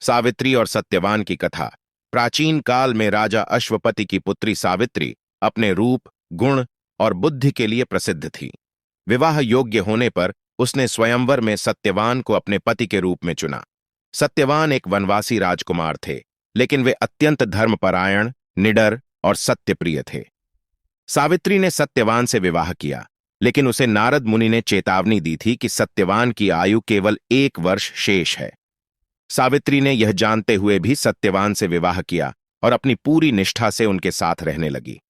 सावित्री और सत्यवान की कथा। प्राचीन काल में राजा अश्वपति की पुत्री सावित्री अपने रूप, गुण और बुद्धि के लिए प्रसिद्ध थी। विवाह योग्य होने पर उसने स्वयंवर में सत्यवान को अपने पति के रूप में चुना। सत्यवान एक वनवासी राजकुमार थे, लेकिन वे अत्यंत धर्मपरायण, निडर और सत्यप्रिय थे। सावित्री ने सत्यवान से विवाह किया, लेकिन उसे नारद मुनि ने चेतावनी दी थी कि सत्यवान की आयु केवल 1 वर्ष शेष है। सावित्री ने यह जानते हुए भी सत्यवान से विवाह किया और अपनी पूरी निष्ठा से उनके साथ रहने लगी।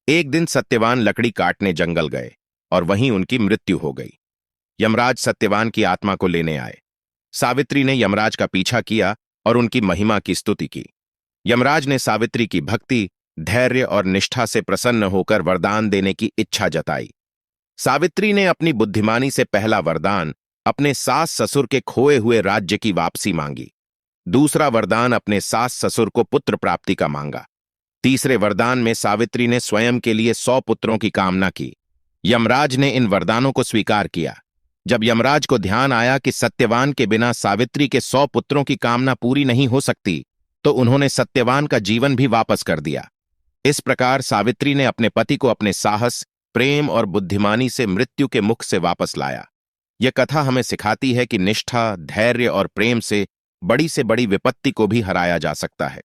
एक दिन सत्यवान लकड़ी काटने जंगल गए और वहीं उनकी मृत्यु हो गई। यमराज सत्यवान की आत्मा को लेने आए। सावित्री ने यमराज का पीछा किया और उनकी महिमा की स्तुति की। यमराज ने सावित्री की भक्ति, धैर्य और निष्ठा से प्रसन्न होकर वरदान देने की इच्छा जताई। सावित्री ने अपनी बुद्धिमानी से पहला वरदान अपने सास ससुर के खोए हुए राज्य की वापसी मांगी। दूसरा वरदान अपने सास ससुर को पुत्र प्राप्ति का मांगा। तीसरे वरदान में सावित्री ने स्वयं के लिए 100 पुत्रों की कामना की। यमराज ने इन वरदानों को स्वीकार किया। जब यमराज को ध्यान आया कि सत्यवान के बिना सावित्री के 100 पुत्रों की कामना पूरी नहीं हो सकती, तो उन्होंने सत्यवान का जीवन भी वापस कर दिया। इस प्रकार सावित्री ने अपने पति को अपने साहस, प्रेम और बुद्धिमानी से मृत्यु के मुख से वापस लाया। यह कथा हमें सिखाती है कि निष्ठा, धैर्य और प्रेम से बड़ी विपत्ति को भी हराया जा सकता है।